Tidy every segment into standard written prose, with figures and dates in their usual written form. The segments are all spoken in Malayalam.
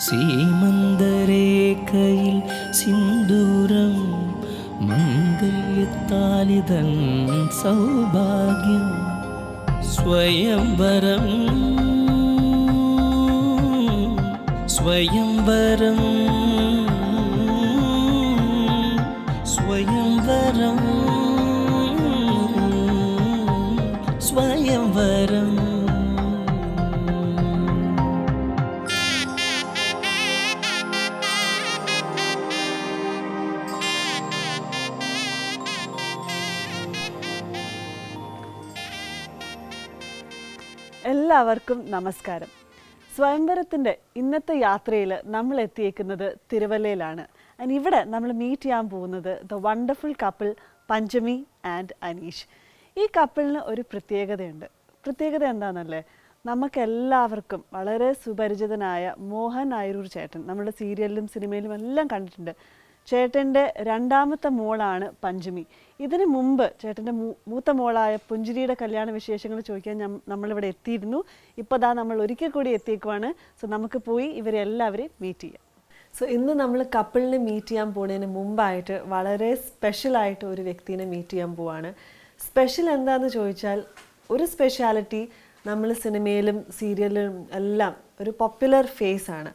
സീമന്തരേഖയിൽ സിന്ദൂരം മംഗല്യത്താലിതൻ സൗഭാഗ്യം സ്വയംവരം സ്വയംവരം സ്വയംവരം സ്വയംവരം. എല്ലാവർക്കും നമസ്കാരം. സ്വയംവരത്തിൻ്റെ ഇന്നത്തെ യാത്രയിൽ നമ്മൾ എത്തിയേക്കുന്നത് തിരുവല്ലയിലാണ്. ആൻഡ് ഇവിടെ നമ്മൾ മീറ്റ് ചെയ്യാൻ പോകുന്നത് the wonderful couple Panchami and Aneesh. ഈ കപ്പിളിന് ഒരു പ്രത്യേകതയുണ്ട്. പ്രത്യേകത എന്താണെന്നല്ലേ, നമുക്കെല്ലാവർക്കും വളരെ സുപരിചിതനായ മോഹൻ നായരൂർ ചേട്ടൻ നമ്മുടെ സീരിയലിലും സിനിമയിലും എല്ലാം കണ്ടിട്ടുണ്ട്. ചേട്ടൻ്റെ രണ്ടാമത്തെ മോളാണ് പഞ്ചമി. ഇതിനു മുമ്പ് ചേട്ടൻ്റെ മൂത്ത മോളായ പുഞ്ചിരിയുടെ കല്യാണ വിശേഷങ്ങൾ ചോദിക്കാൻ നമ്മളിവിടെ എത്തിയിരുന്നു. ഇപ്പോൾ ദാ നമ്മൾ ഒരിക്കൽ കൂടി എത്തിയേക്കുവാണ്. സോ നമുക്ക് പോയി ഇവരെ എല്ലാവരെയും മീറ്റ് ചെയ്യാം. സോ ഇന്ന് നമ്മൾ കപ്പിളിനെ മീറ്റ് ചെയ്യാൻ പോകുന്നതിന് മുമ്പായിട്ട് വളരെ സ്പെഷ്യലായിട്ട് ഒരു വ്യക്തിനെ മീറ്റ് ചെയ്യാൻ പോവാണ്. സ്പെഷ്യൽ എന്താണെന്ന് ചോദിച്ചാൽ, ഒരു സ്പെഷ്യാലിറ്റി നമ്മൾ സിനിമയിലും സീരിയലിലും എല്ലാം ഒരു പോപ്പുലർ ഫേസ് ആണ്.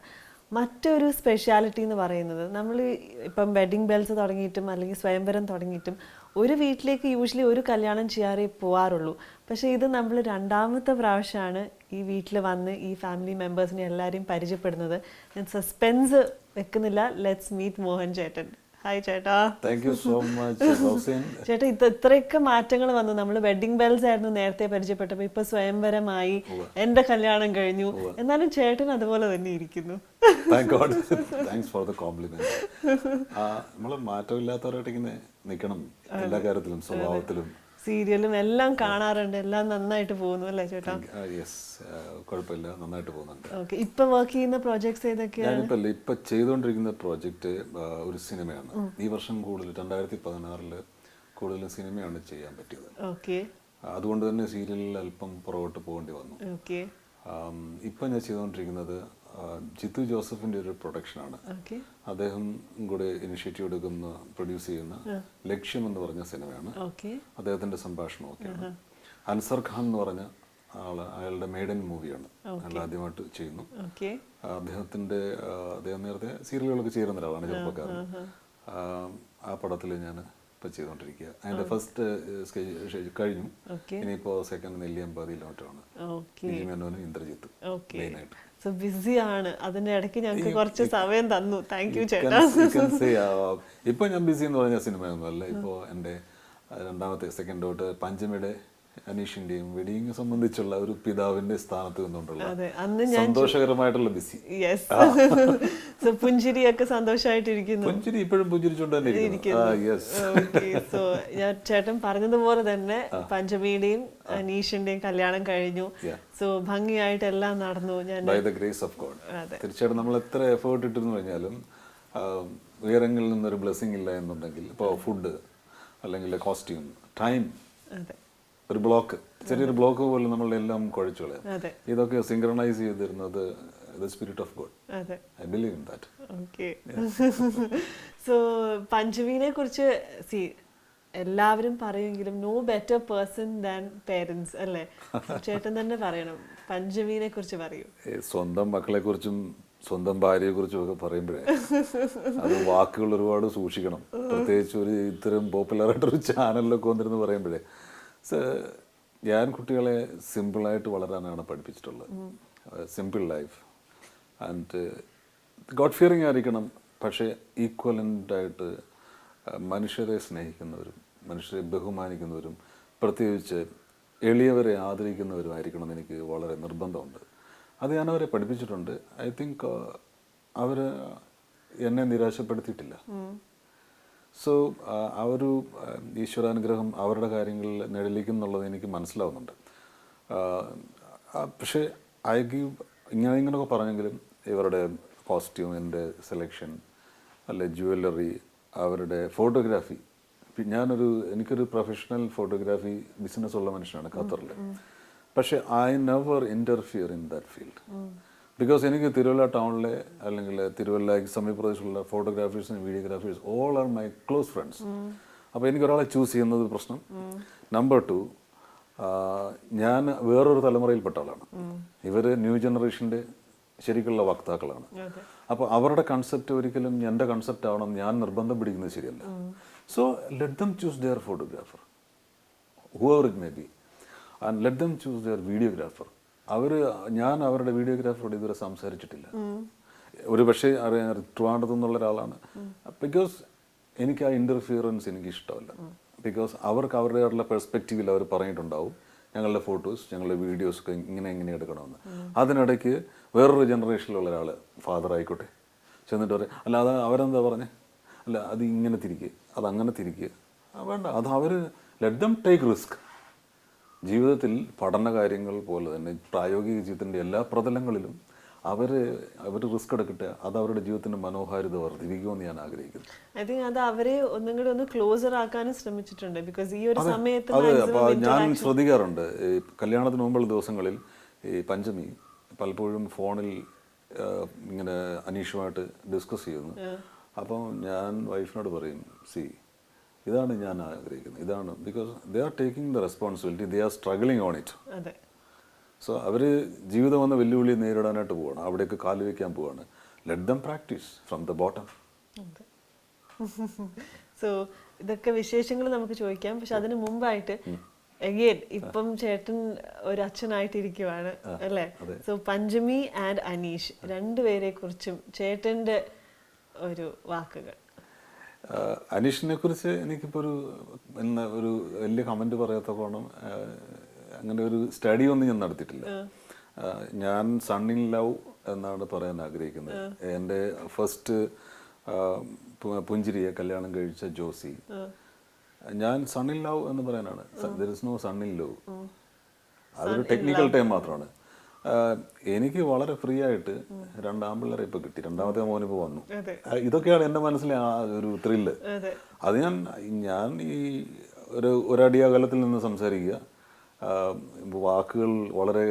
മറ്റൊരു സ്പെഷ്യാലിറ്റി എന്ന് പറയുന്നത്, നമ്മൾ ഇപ്പം വെഡ്ഡിങ് ബെൽസ് തുടങ്ങിയിട്ടും അല്ലെങ്കിൽ സ്വയംവരം തുടങ്ങിയിട്ടും ഒരു വീട്ടിലേക്ക് യൂഷ്വലി ഒരു കല്യാണം ചെയ്യാറേ പോവാറുള്ളൂ. പക്ഷേ ഇത് നമ്മൾ രണ്ടാമത്തെ പ്രാവശ്യമാണ് ഈ വീട്ടിൽ വന്ന് ഈ ഫാമിലി മെമ്പേഴ്സിനെ എല്ലാവരെയും പരിചയപ്പെടുന്നത്. ഞാൻ സസ്പെൻസ് വെക്കുന്നില്ല. ലെറ്റ്സ് മീറ്റ് മോഹൻ ചേട്ടൻ. ഹായ് ചേട്ടാ. Thank you so much Rosin. ചേട്ടാ, ഇത്രയൊക്കെ മാറ്റങ്ങൾ വന്നു. നമ്മൾ വെഡ്ഡിംഗ് ബെൽസ് ആയിരുന്നു നേരത്തെ പരിചയപ്പെട്ടപ്പോൾ, ഇപ്പൊ സ്വയംവരമായി, എന്റെ കല്യാണം കഴിഞ്ഞു. എന്നാലും ചേട്ടൻ അതുപോലെ തന്നെ ഇരിക്കുന്നു. Thank God. Thanks for the compliment. നമ്മൾ മാറ്റമില്ലാത്തവരായിട്ട് ഇങ്ങനെ നിൽക്കണം എല്ലാ കാര്യത്തിലും, സ്വഭാവത്തിലും. സീരിയലും എല്ലാം കാണാറുണ്ട്. എല്ലാം നന്നായിട്ട് പോകുന്നു അല്ലേ ചേട്ടാ? യെസ്, കുഴപ്പമില്ല, നന്നായിട്ട് പോകുന്നുണ്ട്. ഓക്കെ. ഇപ്പൊ വർക്ക് ചെയ്യുന്ന പ്രോജക്ട്സ് ഏതൊക്കെയാണ്? ഇപ്പൊ ചെയ്തുകൊണ്ടിരിക്കുന്ന പ്രോജക്റ്റ് ഒരു സിനിമയാണ്. ഈ വർഷം കൂടുതൽ 2016 കൂടുതൽ സിനിമയാണ് ചെയ്യാൻ പറ്റിയത്. ഓക്കെ. അതുകൊണ്ട് തന്നെ സീരിയലിൽ അല്പം പുറകോട്ട് പോകേണ്ടി വന്നു. ഓക്കെ. ഇപ്പൊ ഞാൻ ചെയ്തുകൊണ്ടിരിക്കുന്നത് ജിത്തു ജോസഫിന്റെ ഒരു പ്രൊഡക്ഷനാണ്. അദ്ദേഹം കൂടെ ഇനിഷ്യേറ്റീവ് എടുക്കുന്ന പ്രൊഡ്യൂസ് ചെയ്യുന്ന ലക്ഷ്യം എന്ന് പറഞ്ഞ സിനിമയാണ്. അദ്ദേഹത്തിന്റെ സംഭാഷണമൊക്കെയാണ്. അൻസർ ഖാൻ എന്ന് പറഞ്ഞ അയാളുടെ മെയ്ഡൻ മൂവിയാണ്. അയാൾ ആദ്യമായിട്ട് ചെയ്യുന്നു. അദ്ദേഹം നേരത്തെ സീരിയലുകളൊക്കെ ചെയ്യുന്ന ഒരാളാണ്, ചെറുപ്പക്കാരൻ. ആ പടത്തിൽ ഞാൻ ഇപ്പൊ ചെയ്തുകൊണ്ടിരിക്കുക. അതിന്റെ ഫസ്റ്റ് കഴിഞ്ഞു. ഇനിയിപ്പോ സെക്കൻഡ് നെല്ലിയമ്പാതിയിലോട്ടാണ്. മേനോനും ഇന്ദ്രജിത്ത് മെയിനായിട്ട്. ബിസിയാണ്. അതിന്റെ ഇടയ്ക്ക് ഞങ്ങൾക്ക് കുറച്ച് സമയം തന്നു. താങ്ക് യു ചേട്ടാ. ഇപ്പൊ ഞാൻ ബിസി എന്ന് പറഞ്ഞ സിനിമയൊന്നും അല്ല. ഇപ്പോ എന്റെ രണ്ടാമത്തെ സെക്കൻഡ് ഡോട്ട് പഞ്ചമിയുടെ അനീഷിന്റെയും വെഡിങ് സംബന്ധിച്ചുള്ള ഒരു പിതാവിന്റെ സ്ഥാനത്ത് നിന്നുകൊണ്ടുള്ള സന്തോഷകരമായിട്ടുള്ള ബിസി. പുഞ്ചിരിയൊക്കെ സന്തോഷമായിട്ടിരിക്കുന്നു. പുഞ്ചിരി ഇപ്പോഴും പുഞ്ചിരിച്ചോണ്ട് തന്നെ സോ ഞാൻ ചേട്ടൻ പറഞ്ഞതുപോലെ തന്നെ പഞ്ചമിയുടെയും അനീഷിന്റെയും കല്യാണം കഴിഞ്ഞു. സോ ഭംഗിയായിട്ട് എല്ലാം നടന്നു. By the grace of God. തീർച്ചയായിട്ടും നമ്മൾ എത്ര എഫേർട്ട് ഇട്ടെന്ന് പറഞ്ഞാലും ഉയരങ്ങളിൽ നിന്നൊരു ബ്ലെസ്സിങ് ഇല്ല എന്നുണ്ടെങ്കിൽ, ഇപ്പോൾ ഫുഡ് അല്ലെങ്കിൽ കോസ്റ്റ്യൂം, ടൈം, ഒരു ബ്ലോക്ക്, ചെറിയൊരു ബ്ലോക്ക് പോലും നമ്മളുടെ എല്ലാം കുഴച്ചു കളയാം. ഇതൊക്കെ സിങ്ക്രണൈസ് ചെയ്തിരുന്നത് the spirit of God. I believe in that. Okay. So പഞ്ചമിനെ കുറിച്ച് എല്ലാവരും പറയുമെങ്കിലും no better person than parents അല്ലേ? ചേട്ടൻ തന്നെ പറയണം, പഞ്ചമിനെ കുറിച്ച് പറയൂ. സ്വന്തം മക്കളെ കുറിച്ചും സ്വന്തം ഭാര്യയെ കുറിച്ചും ഒക്കെ പറയുമ്പോഴേ അത് വാക്കുകൾ ഒരുപാട് സൂക്ഷിക്കണം. പ്രത്യേകിച്ച് ഒരു ഇത്തരം പോപ്പുലറായിട്ടൊരു ചാനലിലൊക്കെ വന്നിരുന്ന് പറയുമ്പോഴേ, ഞാൻ കുട്ടികളെ സിമ്പിളായിട്ട് വളരാനാണ് പഠിപ്പിച്ചിട്ടുള്ളത്. Simple life and god fearing ആയിരിക്കണം. പക്ഷേ ഈക്വലൻ്റായിട്ട് മനുഷ്യരെ സ്നേഹിക്കുന്നവരും മനുഷ്യരെ ബഹുമാനിക്കുന്നവരും പ്രത്യേകിച്ച് എളിയവരെ ആദരിക്കുന്നവരുമായിരിക്കണം എന്ന് എനിക്ക് വളരെ നിർബന്ധമുണ്ട്. അത് ഞാൻ അവരെ പഠിപ്പിച്ചിട്ടുണ്ട്. ഐ തിങ്ക് അവർ എന്നെ നിരാശപ്പെടുത്തിയിട്ടില്ല. സോ ആ ഒരു ഈശ്വരാനുഗ്രഹം അവരുടെ കാര്യങ്ങളിൽ നിഴലിക്കുന്നുള്ളത് എനിക്ക് മനസ്സിലാവുന്നുണ്ട്. പക്ഷേ ഇങ്ങനെയൊക്കെ പറഞ്ഞെങ്കിലും ഇവരുടെ കോസ്റ്റ്യൂമിൻ്റെ സെലക്ഷൻ, അല്ലെ ജ്വല്ലറി, അവരുടെ ഫോട്ടോഗ്രാഫി. എനിക്കൊരു പ്രൊഫഷണൽ ഫോട്ടോഗ്രാഫി ബിസിനസ് ഉള്ള മനുഷ്യനാണ് ഖത്തറിൽ. പക്ഷെ I never interfere in that field. Because എനിക്ക് തിരുവല്ല ടൗണിലെ അല്ലെങ്കിൽ തിരുവല്ല സമീപപ്രദേശത്തുള്ള ഫോട്ടോഗ്രാഫേഴ്സും videographers all are my close friends. അപ്പോൾ എനിക്ക് ഒരാളെ ചൂസ് ചെയ്യുന്നത് പ്രശ്നം. നമ്പർ 2, ഞാൻ വേറൊരു തലമുറയിൽപ്പെട്ട ആളാണ്. ഇവർ ന്യൂ ജനറേഷൻ്റെ ശരിക്കുള്ള വക്താക്കളാണ്. അപ്പോൾ അവരുടെ കൺസെപ്റ്റ് ഒരിക്കലും എൻ്റെ കൺസെപ്റ്റ് ആവണം ഞാൻ നിർബന്ധം പിടിക്കുന്നത് ശരിയല്ല. So let them choose their photographer, whoever it may be, and let them choose their videographer. ഞാൻ അവരുടെ വീഡിയോഗ്രാഫറോട് ഇതുവരെ സംസാരിച്ചിട്ടില്ല. ഒരു പക്ഷേ ട്രിവാൻഡ്രത്തു നിന്നുള്ള ഒരാളാണ്. ബിക്കോസ് എനിക്ക് ആ ഇൻ്റർഫിയറൻസ് എനിക്ക് ഇഷ്ടമല്ല. ബിക്കോസ് അവർക്ക് അവരുടെയുള്ള പെർസ്പെക്റ്റീവിൽ അവർ പറഞ്ഞിട്ടുണ്ടാവും ഞങ്ങളുടെ ഫോട്ടോസ് ഞങ്ങളുടെ വീഡിയോസ് ഒക്കെ ഇങ്ങനെ എടുക്കണമെന്ന്. അതിനിടയ്ക്ക് വേറൊരു ജനറേഷനിലുള്ള ഒരാൾ, ഫാദർ ആയിക്കോട്ടെ, ചെന്നിട്ട് പറയും അല്ല അത് അവരെന്താ പറഞ്ഞേ, അല്ല അത് ഇങ്ങനെ തിരിക്കുക, അതങ്ങനെ തിരിക്കുക. വേണ്ട, അത് അവർ ലെറ്റ് ദം ടേക്ക് റിസ്ക്. ജീവിതത്തിൽ പഠന കാര്യങ്ങൾ പോലെ തന്നെ പ്രായോഗിക ജീവിതത്തിൻ്റെ എല്ലാ പ്രതലങ്ങളിലും അവർ റിസ്ക് എടുക്കട്ടെ. അത് അവരുടെ ജീവിതത്തിന്റെ മനോഹാരിത വർദ്ധിപ്പിക്കുമെന്ന് ഞാൻ ആഗ്രഹിക്കുന്നു. ഐ തിങ്ക് അത് അവരെ ഒന്നും കൂടി ഒന്ന് ക്ലോസർ ആക്കാനും ശ്രമിച്ചിട്ടുണ്ട്. ബിക്കോസ് ഈ ഒരു സമയത്ത് അതെ, അപ്പോൾ ഞാൻ ശ്രദ്ധിക്കാറുണ്ട് ഈ കല്യാണത്തിന് മുമ്പുള്ള ദിവസങ്ങളിൽ ഈ പഞ്ചമി പലപ്പോഴും ഫോണിൽ ഇങ്ങനെ അനീഷുമായിട്ട് ഡിസ്കസ് ചെയ്യുന്നു. അപ്പം ഞാൻ വൈഫിനോട് പറയും, ഇതാണ് ഞാൻ ആഗ്രഹിക്കുന്നത്, ഇതാണ്. Because they are taking the responsibility, they are struggling on it. അതെ. സോ അവർ ജീവിതം വന്ന വെല്ലുവിളി നേരിടാനായിട്ട് പോവാണ്, അവിടേക്ക് കാല് വയ്ക്കാൻ പോവാണ്. Let them practice from the bottom. So ഇതൊക്കെ വിശേഷങ്ങൾ നമുക്ക് ചോദിക്കാം. പക്ഷെ അതിന് മുമ്പായിട്ട് അഗൈൻ ഇപ്പം ചേട്ടൻ ഒരു അച്ഛനായിട്ടിരിക്കുവാണ് അല്ലേ? സോ പഞ്ചമി ആൻഡ് അനീഷ് രണ്ടുപേരെ കുറിച്ചും ചേട്ടൻ്റെ ഒരു വാക്കുകൾ. അനീഷിനെ കുറിച്ച് എനിക്കിപ്പോൾ ഒരു വലിയ കമൻറ്റ് പറയാത്തക്കോണം അങ്ങനെ ഒരു സ്റ്റഡി ഒന്നും ഞാൻ നടത്തിയിട്ടില്ല. ഞാൻ സൺ ഇൻ ലവ് എന്നാണ് പറയാൻ ആഗ്രഹിക്കുന്നത്. എൻ്റെ ഫസ്റ്റ് പുഞ്ചിരിയെ കല്യാണം കഴിച്ച ജോസി, ഞാൻ സൺ ഇൻ ലവ് എന്ന് പറയാനാണ്. There is no sun in love, അതൊരു ടെക്നിക്കൽ ടൈം മാത്രമാണ്. എനിക്ക് വളരെ ഫ്രീ ആയിട്ട് 2 ആൺപിള്ളേരെ ഇപ്പോൾ കിട്ടി, 2ാമത്തെ മോനിപ്പോൾ വന്നു. ഇതൊക്കെയാണ് എൻ്റെ മനസ്സിലെ ആ ഒരു ത്രില്ല്. അത് ഞാൻ ഈ ഒരടി അകലത്തിൽ നിന്ന് സംസാരിക്കുക, വാക്കുകൾ വളരെ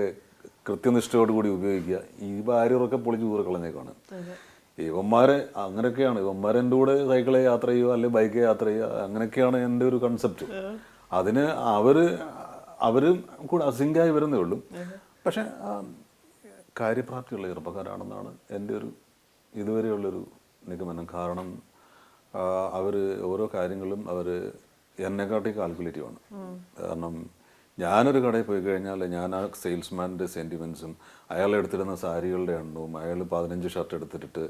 കൃത്യനിഷ്ഠയോടുകൂടി ഉപയോഗിക്കുക. ഈ ഭാര്യയൊക്കെ പൊളിച്ച് ദൂരെ കളഞ്ഞേക്കാണ്. ഇവന്മാരെ അങ്ങനെയൊക്കെയാണ്, ഇവന്മാരെ എൻ്റെ കൂടെ സൈക്കിളെ യാത്ര ചെയ്യുക അല്ലെങ്കിൽ ബൈക്ക് യാത്ര ചെയ്യുക, അങ്ങനെയൊക്കെയാണ് എൻ്റെ ഒരു കൺസെപ്റ്റ്. അതിന് അവർ കൂടെ അസിങ്കായി വരുന്നേ ഉള്ളൂ. പക്ഷെ കാര്യപ്രാപ്തിയുള്ള ചെറുപ്പക്കാരാണെന്നാണ് എൻ്റെ ഒരു ഇതുവരെയുള്ളൊരു നിഗമനം. കാരണം അവർ ഓരോ കാര്യങ്ങളും അവർ എന്നെക്കാട്ടി കാൽക്കുലേറ്റീവാണ്. കാരണം ഞാനൊരു കടയിൽ പോയി കഴിഞ്ഞാൽ ഞാൻ ആ സെയിൽസ്മാൻ്റെ സെൻറ്റിമെൻസും അയാളെടുത്തിരുന്ന സാരികളുടെ എണ്ണവും അയാൾ 15 ഷർട്ട് എടുത്തിട്ട്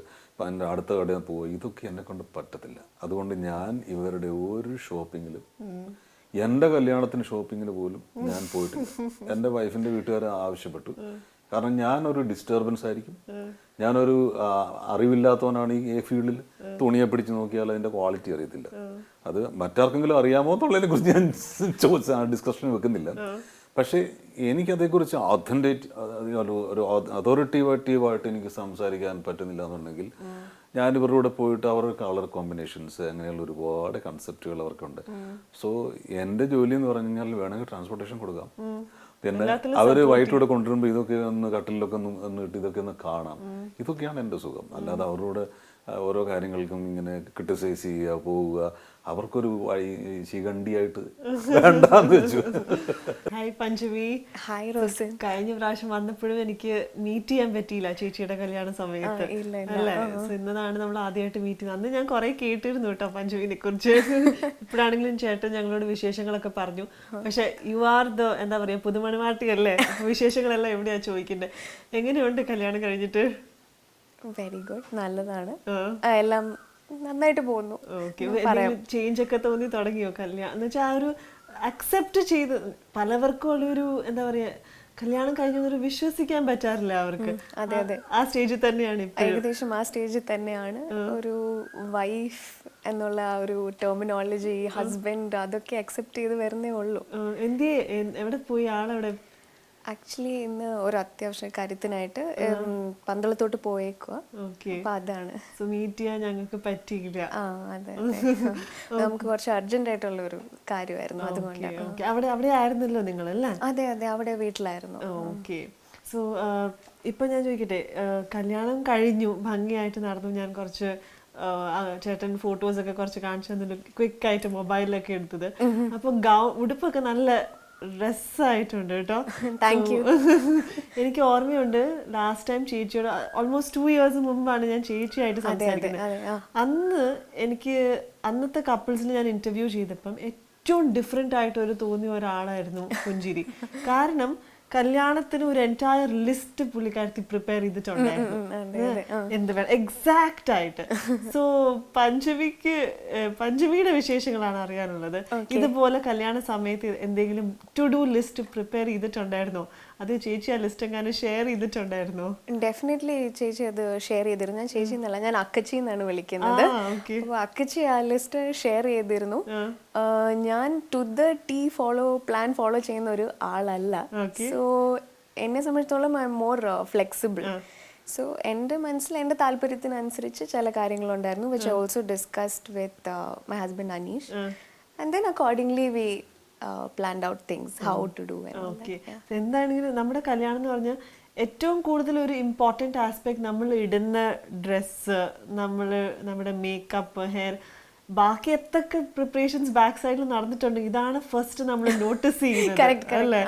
എൻ്റെ അടുത്ത കടയിൽ പോയി, ഇതൊക്കെ എന്നെ കൊണ്ട് പറ്റത്തില്ല. അതുകൊണ്ട് ഞാൻ ഇവരുടെ ഒരു ഷോപ്പിങ്ങിലും, എൻ്റെ കല്യാണത്തിന് ഷോപ്പിങ്ങിന് പോലും ഞാൻ പോയിട്ടില്ല. എൻ്റെ വൈഫിൻ്റെ വീട്ടുകാർ ആവശ്യപ്പെട്ടു. കാരണം ഞാനൊരു ഡിസ്റ്റർബൻസ് ആയിരിക്കും, ഞാനൊരു അറിവില്ലാത്തവനാണ് ഈ ഫീൽഡിൽ. തുണിയെ പിടിച്ച് നോക്കിയാൽ അതിൻ്റെ ക്വാളിറ്റി അറിയത്തില്ല. അത് മറ്റാർക്കെങ്കിലും അറിയാമോ എന്നുള്ളതിനെ കുറിച്ച് ഞാൻ ഡിസ്കഷൻ വെക്കുന്നില്ല. പക്ഷേ എനിക്കതേക്കുറിച്ച് ഒരു അതോറിറ്റീവായിട്ട് എനിക്ക് സംസാരിക്കാൻ പറ്റുന്നില്ല എന്നുണ്ടെങ്കിൽ ഞാൻ ഇവരുടെ കൂടെ പോയിട്ട് അവരുടെ കളർ കോമ്പിനേഷൻസ് അങ്ങനെയുള്ള ഒരുപാട് കൺസെപ്റ്റുകൾ അവർക്കുണ്ട്. സോ എൻ്റെ ജോലി എന്ന് പറഞ്ഞു കഴിഞ്ഞാൽ വേണമെങ്കിൽ ട്രാൻസ്പോർട്ടേഷൻ കൊടുക്കാം. പിന്നെ അവർ വൈകിട്ടൂടെ കൊണ്ടുവരുമ്പോൾ ഇതൊക്കെ ഒന്ന് കട്ടിലൊക്കെ ഒന്ന് ഇട്ട് ഇതൊക്കെ ഒന്ന് കാണാം. ഇതൊക്കെയാണ് എൻ്റെ സുഖം. അല്ലാതെ അവരോട് ഓരോ കാര്യങ്ങൾക്കും ഇങ്ങനെ ക്രിട്ടിസൈസ് ചെയ്യുക, പോവുക, അവർക്കൊരു ശിഖണ്ഡിയായിട്ട് വേണ്ടാന്ന് വെച്ചു. ഹായ് പഞ്ചമി. ഹായ് റോസൻ. കഴിഞ്ഞ പ്രാവശ്യം വന്നപ്പോഴും എനിക്ക് മീറ്റ് ചെയ്യാൻ പറ്റിയില്ല ചേച്ചിയുടെ കല്യാണ സമയത്ത് അല്ലേ? ഇന്നതാണ് നമ്മൾ ആദ്യമായിട്ട് മീറ്റ് ചെയ്യുന്നത്. അന്ന് ഞാൻ കുറെ കേട്ടിരുന്നു കേട്ടോ പഞ്ചമിനെ കുറിച്ച്. ഇപ്പോഴാണെങ്കിലും ചേട്ടൻ ഞങ്ങളോട് വിശേഷങ്ങളൊക്കെ പറഞ്ഞു. പക്ഷെ യു ആർ ദ എന്താ പറയാ പുതുമണിമാട്ടി അല്ലേ? വിശേഷങ്ങളെല്ലാം എവിടെയാ ചോദിക്കുന്നത്. എങ്ങനെയുണ്ട് കല്യാണം കഴിഞ്ഞിട്ട്? വെരി ഗുഡ്, നല്ലതാണ്, എല്ലാം നന്നായിട്ട് പോകുന്നു. ചേഞ്ച് ഒക്കെ തോന്നി തുടങ്ങിയോ കല്യാണം എന്ന് വെച്ചാൽ ആ ഒരു അക്സെപ്റ്റ് ചെയ്ത്? പലവർക്കും ഉള്ളൊരു എന്താ പറയാ കല്യാണം കഴിഞ്ഞൊരു വിശ്വസിക്കാൻ പറ്റാറില്ല അവർക്ക്. അതെ അതെ, ആ സ്റ്റേജിൽ തന്നെയാണ് ഏകദേശം ആ സ്റ്റേജിൽ തന്നെയാണ്. ഒരു വൈഫ് എന്നുള്ള ആ ഒരു ടെർമിനോളജി, ഹസ്ബൻഡ്, അതൊക്കെ അക്സെപ്റ്റ് ചെയ്ത് വരുന്നേ ഉള്ളൂ. എവിടെ പോയി ആളെവിടെ? ആക്ച്വലി ഇന്ന് ഒരു അത്യാവശ്യ കാര്യത്തിനായിട്ട് പന്തളത്തോട്ട് പോയേക്കുക. അപ്പൊ അതാണ് മീറ്റ് ചെയ്യാൻ ഞങ്ങൾക്ക് പറ്റിയില്ല. അതെ, നമുക്ക് കുറച്ച് അർജന്റ് ആയിട്ടുള്ള ഒരു കാര്യമായിരുന്നു, അതുകൊണ്ടാണ്. അവിടെ ആയിരുന്നല്ലോ നിങ്ങളല്ലേ? അതെ അതെ, അവിടെ വീട്ടിലായിരുന്നു. ഓക്കെ. സോ ഇപ്പം ഞാൻ ചോദിക്കട്ടെ, കല്യാണം കഴിഞ്ഞു, ഭംഗിയായിട്ട് നടന്നു, ഞാൻ കുറച്ച് ചേട്ടൻ ഫോട്ടോസ് ഒക്കെ കുറച്ച് കാണിച്ചു തന്നിട്ട് ക്വിക്കായിട്ട് മൊബൈലിലൊക്കെ എടുത്തത്. അപ്പോൾ ഉടുപ്പൊക്കെ നല്ല രസമായിട്ടുണ്ട് കേട്ടോ. Thank you. എനിക്ക് ഓർമ്മയുണ്ട് ലാസ്റ്റ് ടൈം ചേച്ചിയോട് ഓൾമോസ്റ്റ് 2 years മുമ്പാണ് ഞാൻ ചേച്ചിയായിട്ട് സംസാരിക്കുന്നത്. അന്ന് എനിക്ക് അന്നത്തെ കപ്പിൾസിന് ഞാൻ ഇന്റർവ്യൂ ചെയ്തപ്പം ഏറ്റവും ഡിഫറെൻ്റ് ആയിട്ട് തോന്നിയ ഒരാളായിരുന്നു പുഞ്ചിരി. കാരണം കല്യാണത്തിന് ഒരു എൻറ്റയർ ലിസ്റ്റ് പുള്ളിക്കാരത്തി പ്രിപ്പയർ ചെയ്തിട്ടുണ്ടായിരുന്നു, എന്ത് വേണം എക്സാക്റ്റ് ആയിട്ട്. സോ പഞ്ചമിയുടെ വിശേഷങ്ങളാണ് അറിയാനുള്ളത്. ഇതുപോലെ കല്യാണ സമയത്ത് എന്തെങ്കിലും ടു ഡു ലിസ്റ്റ് പ്രിപ്പയർ ചെയ്തിട്ടുണ്ടായിരുന്നോ? അത് ചേച്ചി ആ ലിസ്റ്റ് എങ്ങനെ ഷെയർ ചെയ്തിട്ടുണ്ടായിരുന്നോ? ഡെഫിനറ്റ്ലി ചേച്ചി അത് ഷെയർ ചെയ്തിരുന്നു. ഞാൻ ചേച്ചി എന്നല്ല, ഞാൻ അക്കച്ചി എന്നാണ് വിളിക്കുന്നത്. അപ്പോൾ അക്കച്ചി ആ ലിസ്റ്റ് ഷെയർ ചെയ്തിരുന്നു. ഞാൻ to the T plan follow ചെയ്യുന്ന ഒരു ആളല്ല. സോ എന്നെ സംബന്ധിച്ചിടത്തോളം I'm more flexible. So എൻ്റെ മനസ്സിൽ എൻ്റെ താല്പര്യത്തിനനുസരിച്ച് ചില കാര്യങ്ങളുണ്ടായിരുന്നു, which I also discussed with my husband Aneesh. And then accordingly we planned out things how to do and all that. എന്താണെങ്കിലും നമ്മുടെ കല്യാണം എന്ന് പറഞ്ഞാൽ ഏറ്റവും കൂടുതൽ ഒരു ഇമ്പോർട്ടൻറ്റ് ആസ്പെക്ട് നമ്മൾ ഇടുന്ന ഡ്രസ്സ്, നമ്മുടെ മേക്കപ്പ്, ഹെയർ, ബാക്കി എത്തൊക്കെ പ്രിപ്പറേഷൻസ് ബാക്ക് സൈഡിൽ നടന്നിട്ടുണ്ടെങ്കിൽ ഇതാണ് ഫസ്റ്റ് നമ്മൾ നോട്ടീസ് ചെയ്യുന്നത് അല്ലേ?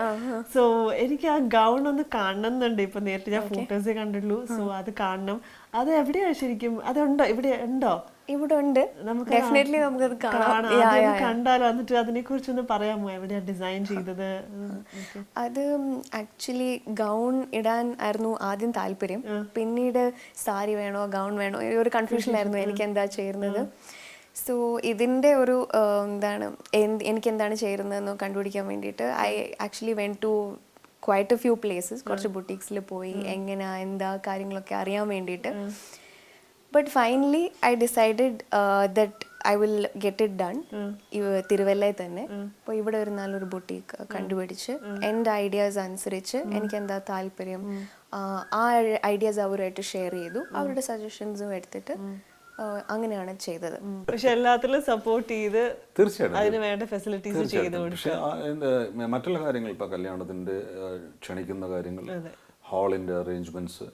സോ എനിക്ക് ആ ഗൗൺ ഒന്ന് കാണണമെന്നുണ്ട്. ഇപ്പൊ നേരത്തെ ഞാൻ ഫോട്ടോസേ കണ്ടുള്ളൂ. സോ അത് കാണണം. അത് എവിടെയാ ശരിക്കും? അതുണ്ടോ? ഇവിടെ ഉണ്ടോ? ഇവിടെ ഉണ്ട്. ഡെഫിനറ്റ്ലി നമുക്കത് കാണാം. കണ്ടാലോ? എന്നിട്ട് അതിനെ കുറിച്ചൊന്ന് പറയാമോ? എവിടെയാ ഡിസൈൻ ചെയ്തത്? അത് ആക്ച്വലി ഗൗൺ ഇടാൻ ആയിരുന്നു ആദ്യം താല്പര്യം. പിന്നീട് സാരി വേണോ ഗൗൺ വേണോ ഒരു കൺഫ്യൂഷനിലായിരുന്നു എനിക്ക് എന്താ ചേരുന്നത്. സോ ഇതിൻ്റെ ഒരു എനിക്ക് എന്താണ് ചേരുന്നതെന്ന് കണ്ടുപിടിക്കാൻ വേണ്ടിയിട്ട് I actually went to quite a few places. കുറച്ച് ബുട്ടീക്സിൽ പോയി എങ്ങനെയാ എന്താ കാര്യങ്ങളൊക്കെ അറിയാൻ വേണ്ടിയിട്ട്. But finally I decided that I will get it done തിരുവല്ലയിൽ തന്നെ. അപ്പോൾ ഇവിടെ ഒരു നല്ലൊരു ബുട്ടീക്ക് കണ്ടുപിടിച്ച് എൻ്റെ ഐഡിയാസ് അനുസരിച്ച് എനിക്ക് എന്താ താല്പര്യം ആ ഐഡിയാസ് അവരുമായിട്ട് ഷെയർ ചെയ്തു. അവരുടെ സജഷൻസും എടുത്തിട്ട് അങ്ങനെയാണ് ചെയ്തത്. പക്ഷെ എല്ലാത്തിലും സപ്പോർട്ട് ചെയ്ത് തീർച്ചയായിട്ടും അതിന് വേണ്ട ഫെസിലിറ്റീസ് ചെയ്തു. പക്ഷെ മറ്റുള്ള കാര്യങ്ങൾ ഇപ്പൊ കല്യാണത്തിന്റെ ക്ഷണിക്കുന്ന കാര്യങ്ങൾ, ഹാളിന്റെ അറേഞ്ച്മെന്റ്സ്,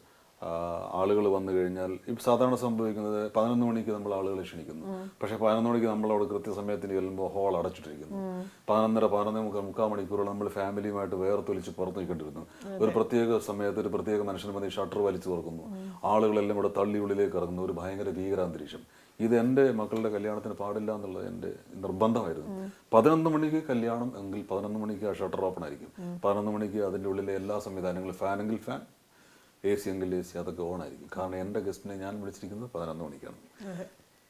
ആളുകൾ വന്നു കഴിഞ്ഞാൽ ഇപ്പം സാധാരണ സംഭവിക്കുന്നത് 11 മണിക്ക് നമ്മൾ ആളുകളെ ക്ഷണിക്കുന്നു. പക്ഷെ 11 മണിക്ക് നമ്മളവിടെ കൃത്യസമയത്തിന് ചെല്ലുമ്പോൾ ഹാൾ അടച്ചിട്ടിരിക്കുന്നു. 11:30 മണിക്കൂറോളം നമ്മൾ ഫാമിലിയുമായിട്ട് വേർത്തൊലിച്ച് പുറത്ത് നിൽക്കേണ്ടിരുന്നു. ഒരു പ്രത്യേക സമയത്ത് ഒരു പ്രത്യേക മനുഷ്യന് വന്ന് ഷട്ടർ വലിച്ചു തുറക്കുന്നു, ആളുകളെല്ലാം ഇവിടെ തള്ളി ഉള്ളിലേക്ക് ഇറങ്ങുന്നു. ഒരു ഭയങ്കര ഭീകരാന്തരീക്ഷം. ഇത് എൻ്റെ മക്കളുടെ കല്യാണത്തിന് പാടില്ല എന്നുള്ളത് എൻ്റെ നിർബന്ധമായിരുന്നു. 11 മണിക്ക് കല്യാണം എങ്കിൽ 11 മണിക്ക് ആ ഷട്ടർ ഓപ്പൺ ആയിരിക്കും. 11 മണിക്ക് അതിൻ്റെ ഉള്ളിലെ എല്ലാ സംവിധാനങ്ങളും, ഫാനെങ്കിൽ ഫാൻ, AC എങ്കിൽ AC, അതൊക്കെ ഓണായിരിക്കും. കാരണം എൻ്റെ ഗസ്റ്റിനെ ഞാൻ വിളിച്ചിരിക്കുന്നത് 11 മണിക്കാണ്.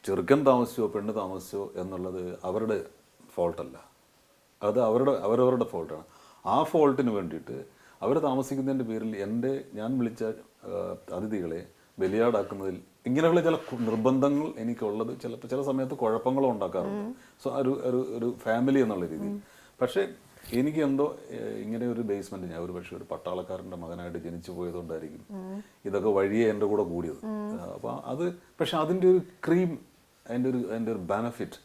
ചെറുക്കൻ താമസിച്ചോ പെണ്ണ് താമസിച്ചോ എന്നുള്ളത് അവരുടെ ഫോൾട്ടല്ല, അത് അവരവരുടെ ഫോൾട്ടാണ്. ആ ഫോൾട്ടിന് വേണ്ടിയിട്ട് അവർ താമസിക്കുന്നതിൻ്റെ പേരിൽ ഞാൻ വിളിച്ച അതിഥികളെ ബലിയാടാക്കുന്നതിൽ ഇങ്ങനെയുള്ള ചില നിർബന്ധങ്ങൾ എനിക്കുള്ളത് ചില സമയത്ത് കുഴപ്പങ്ങളും ഉണ്ടാക്കാറുണ്ട്. സോ ഒരു ഫാമിലി എന്നുള്ള രീതിയിൽ. പക്ഷേ എനിക്ക് എന്തോ ഇങ്ങനെ ഒരു ബേസ്മെന്റ്, ഞാൻ ഒരു പക്ഷേ ഒരു പട്ടാളക്കാരൻ്റെ മകനായിട്ട് ജനിച്ചു പോയതുകൊണ്ടായിരിക്കും ഇതൊക്കെ വഴിയെ എൻ്റെ കൂടെ കൂടിയത്. അപ്പം അത് പക്ഷെ അതിൻ്റെ ഒരു ക്രീം, അതിൻ്റെ ഒരു ബെനഫിറ്റ്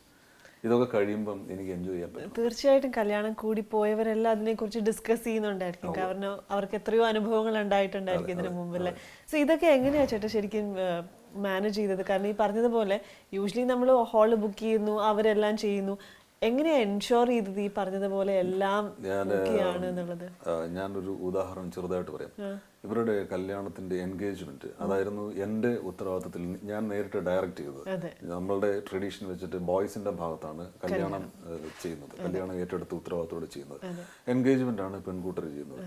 ഇതൊക്കെ കഴിയുമ്പം എനിക്ക് എൻജോയ് ചെയ്യാൻ പറ്റും. തീർച്ചയായിട്ടും കല്യാണം കൂടി പോയവരെല്ലാം അതിനെക്കുറിച്ച് ഡിസ്കസ് ചെയ്യുന്നുണ്ടായിരിക്കും. കാരണം അവർക്ക് എത്രയോ അനുഭവങ്ങൾ ഉണ്ടായിട്ടുണ്ടായിരിക്കും ഇതിനു മുമ്പല്ലേ. സോ ഇതൊക്കെ എങ്ങനെയാ ചേട്ടാ ശരിക്കും മാനേജ് ചെയ്തത്? കാരണം ഈ പറഞ്ഞതുപോലെ യൂഷ്വലി നമ്മൾ ഹാള് ബുക്ക് ചെയ്യുന്നു, അവരെല്ലാം ചെയ്യുന്നു. എങ്ങനെയാ എൻഷുർ ചെയ്തത് ഈ പറഞ്ഞതുപോലെ എല്ലാം ഓക്കെയാണ് എന്നുള്ളത്? ഞാനൊരു ഉദാഹരണം ചെറുതായിട്ട് പറയാം. ഇവരുടെ കല്യാണത്തിന്റെ എൻഗേജ്മെന്റ് അതായിരുന്നു എൻ്റെ ഉത്തരവാദിത്തത്തിൽ ഞാൻ നേരിട്ട് ഡയറക്റ്റ് ചെയ്തത്. നമ്മളുടെ ട്രഡീഷൻ വെച്ചിട്ട് ബോയ്സിന്റെ ഭാഗത്താണ് കല്യാണം ചെയ്യുന്നത്, കല്യാണം ഏറ്റെടുത്ത് ഉത്തരവാദിത്തോടെ ചെയ്യുന്നത്. എൻഗേജ്മെന്റ് ആണ് പെൺകൂട്ടർ ചെയ്യുന്നത്.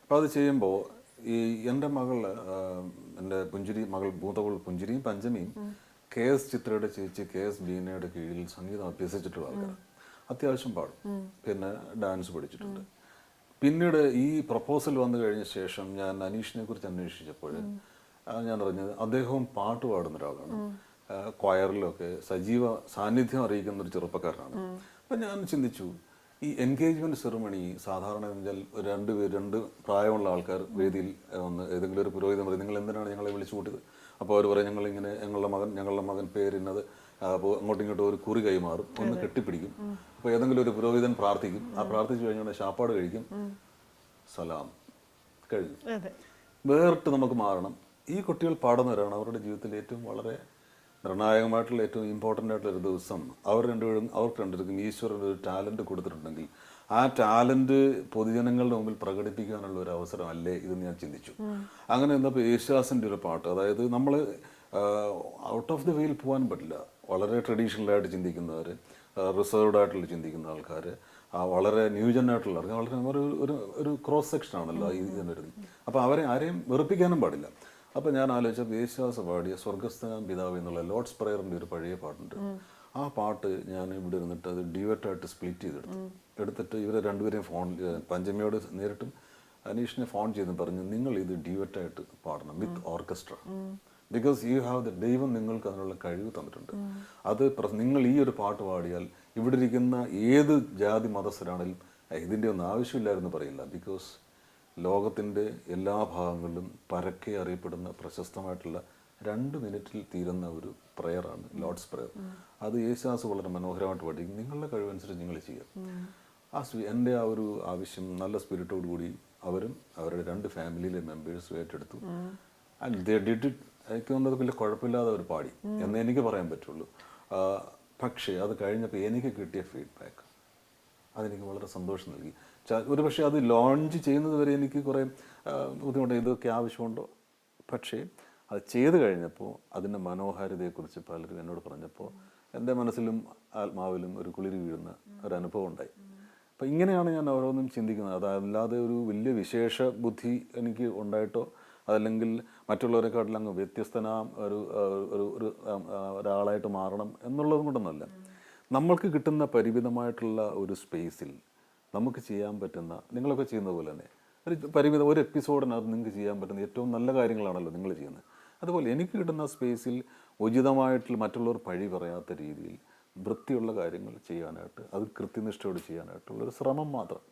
അപ്പോൾ അത് ചെയ്യുമ്പോൾ ഈ എൻ്റെ എൻ്റെ മൂത്തവൾ പുഞ്ചിരിയും പഞ്ചമിയും KS ചിത്രയുടെ ചേച്ചി KS ബീനയുടെ കീഴിൽ സംഗീതം അഭ്യസിച്ചിട്ടുള്ള ആൾക്കാർ. അത്യാവശ്യം പാടും, പിന്നെ ഡാൻസ് പഠിച്ചിട്ടുണ്ട്. പിന്നീട് ഈ പ്രപ്പോസൽ വന്നു കഴിഞ്ഞ ശേഷം ഞാൻ അനീഷിനെ കുറിച്ച് അന്വേഷിച്ചപ്പോൾ ഞാൻ അറിഞ്ഞത് അദ്ദേഹവും പാട്ട് പാടുന്ന ഒരാളാണ്. ക്വയറിലൊക്കെ സജീവ സാന്നിധ്യം അറിയിക്കുന്ന ഒരു ചെറുപ്പക്കാരനാണ്. അപ്പം ഞാൻ ചിന്തിച്ചു, ഈ എൻഗേജ്മെന്റ് സെറിമണി സാധാരണ രണ്ട് പ്രായമുള്ള ആൾക്കാർ വേദിയിൽ വന്ന് ഏതെങ്കിലും ഒരു പുരോഹിതൻ പറയും, നിങ്ങൾ എന്തിനാണ് ഞങ്ങളെ വിളിച്ചു കൂട്ടിയത്? അപ്പോൾ അവർ പറയും, ഞങ്ങളിങ്ങനെ ഞങ്ങളുടെ മകൻ പേരിന്നത്. അപ്പോൾ അങ്ങോട്ടും ഇങ്ങോട്ടും ഒരു കുറി കൈമാറും, ഒന്ന് കെട്ടിപ്പിടിക്കും. അപ്പോൾ ഏതെങ്കിലും ഒരു പുരോഹിതൻ പ്രാർത്ഥിക്കും. ആ പ്രാർത്ഥിച്ചു കഴിഞ്ഞാൽ ശാപ്പാട് കഴിക്കും, സലാം കഴിഞ്ഞു. അതെ. വേറിട്ട് നമുക്ക് മാറണം. ഈ കുട്ടികൾ പാടുന്നവരാണ് അവരുടെ ജീവിതത്തിൽ ഏറ്റവും വളരെ നിർണായകമായിട്ടുള്ള ഏറ്റവും ഇമ്പോർട്ടൻ്റ് ആയിട്ടുള്ള ഒരു ദിവസം. അവർക്ക് രണ്ടുപേർക്കും ഈശ്വരൻ ഒരു ടാലൻറ്റ് കൊടുത്തിട്ടുണ്ടെങ്കിൽ ആ ടാലൻറ്റ് പൊതുജനങ്ങളുടെ മുമ്പിൽ പ്രകടിപ്പിക്കാനുള്ള ഒരു അവസരമല്ലേ ഇതെന്ന് ഞാൻ ചിന്തിച്ചു. അങ്ങനെ വന്നപ്പോൾ യേശുദാസിൻ്റെ ഒരു പാട്ട്, അതായത് നമ്മൾ ഔട്ട് ഓഫ് ദി വേയിൽ പോകാൻ പറ്റില്ല. വളരെ ട്രഡീഷണലായിട്ട് ചിന്തിക്കുന്നവർ, റിസർവ്ഡ് ആയിട്ടുള്ള ചിന്തിക്കുന്ന ആൾക്കാർ, വളരെ ന്യൂജനായിട്ടുള്ള ആൾക്കാർ, വളരെ ഒരു ക്രോസ് സെക്ഷൻ ആണല്ലോ ഇതിന് വരുന്നത്. അപ്പോൾ അവരെ ആരെയും വെറുപ്പിക്കാനും പാടില്ല. അപ്പോൾ ഞാൻ ആലോചിച്ചപ്പോൾ യേശുദാസ് പാടിയ സ്വർഗസ്ഥനാം പിതാവ് എന്നുള്ള ലോർഡ്സ് പ്രയറിൻ്റെ ഒരു പഴയ പാട്ടുണ്ട്. ആ പാട്ട് ഞാൻ ഇവിടെ ഇരുന്നിട്ട് അത് ഡ്യുവറ്റായിട്ട് സ്പ്ലിറ്റ് എടുത്തിട്ട് ഇവരെ രണ്ടുപേരെയും പഞ്ചമിയോട് നേരിട്ടും അനീഷിനെ ഫോൺ ചെയ്ത് പറഞ്ഞു, നിങ്ങൾ ഇത് ഡ്യുവറ്റായിട്ട് പാടണം with orchestra. Because you have the ദൈവം നിങ്ങൾക്ക് അതിനുള്ള കഴിവ് തന്നിട്ടുണ്ട്. അത് നിങ്ങൾ ഈ ഒരു പാട്ട് പാടിയാൽ ഇവിടെ ഇരിക്കുന്ന ഏത് ജാതി മതസ്ഥരാണെങ്കിലും ഇതിൻ്റെ ഒന്നും ആവശ്യമില്ലായിരുന്നു പറയില്ല. ബിക്കോസ് ലോകത്തിൻ്റെ എല്ലാ ഭാഗങ്ങളിലും പരക്കെ അറിയപ്പെടുന്ന പ്രശസ്തമായിട്ടുള്ള 2 മിനിറ്റിൽ തീരുന്ന ഒരു പ്രയറാണ് ലോർഡ്സ് പ്രയർ. അത് യേശുദാസ് വളരെ മനോഹരമായിട്ട് പഠിക്കും. നിങ്ങളുടെ കഴിവനുസരിച്ച് നിങ്ങൾ ചെയ്യുക. എൻ്റെ ആ ഒരു ആവശ്യം നല്ല സ്പിരിറ്റോട് കൂടി അവരും അവരുടെ 2 ഫാമിലിയിലെ മെമ്പേഴ്സും ഏറ്റെടുത്തു. And they did it. എനിക്ക് തോന്നുന്നത് വലിയ കുഴപ്പമില്ലാതെ അവർ പാടി എന്ന് എനിക്ക് പറയാൻ പറ്റുള്ളൂ. പക്ഷേ അത് കഴിഞ്ഞപ്പോൾ എനിക്ക് കിട്ടിയ ഫീഡ്ബാക്ക് അതെനിക്ക് വളരെ സന്തോഷം നൽകി. ഒരു പക്ഷേ അത് ലോഞ്ച് ചെയ്യുന്നത് വരെ എനിക്ക് കുറേ ബുദ്ധിമുട്ട്, ഇതൊക്കെ ആവശ്യമുണ്ടോ. പക്ഷേ അത് ചെയ്ത് കഴിഞ്ഞപ്പോൾ അതിൻ്റെ മനോഹാരിതയെക്കുറിച്ച് പലരും എന്നോട് പറഞ്ഞപ്പോൾ എൻ്റെ മനസ്സിലും ആത്മാവിലും ഒരു കുളിരി വീഴുന്ന ഒരു അനുഭവം ഉണ്ടായി. അപ്പോൾ ഇങ്ങനെയാണ് ഞാൻ ഓരോന്നും ചിന്തിക്കുന്നത്. അതല്ലാതെ ഒരു വലിയ വിശേഷ ബുദ്ധി എനിക്ക് ഉണ്ടായിട്ടോ അതല്ലെങ്കിൽ മറ്റുള്ളവരെക്കാട്ടിൽ അങ്ങ് വ്യത്യസ്തനാം ഒരാളായിട്ട് മാറണം എന്നുള്ളതും കൊണ്ടൊന്നുമല്ല. നമ്മൾക്ക് കിട്ടുന്ന പരിമിതമായിട്ടുള്ള ഒരു സ്പേസിൽ നമുക്ക് ചെയ്യാൻ പറ്റുന്ന, നിങ്ങളൊക്കെ ചെയ്യുന്ന പോലെ തന്നെ ഒരു എപ്പിസോഡിനകത്ത് നിങ്ങൾക്ക് ചെയ്യാൻ പറ്റുന്ന ഏറ്റവും നല്ല കാര്യങ്ങളാണല്ലോ നിങ്ങൾ ചെയ്യുന്നത്. അതുപോലെ എനിക്ക് കിട്ടുന്ന സ്പേസിൽ ഉചിതമായിട്ടുള്ള മറ്റുള്ളവർ പഴി പറയാത്ത രീതിയിൽ വൃത്തിയുള്ള കാര്യങ്ങൾ ചെയ്യാനായിട്ട്, അത് കൃത്യനിഷ്ഠയോട് ചെയ്യാനായിട്ടുള്ളൊരു ശ്രമം മാത്രം.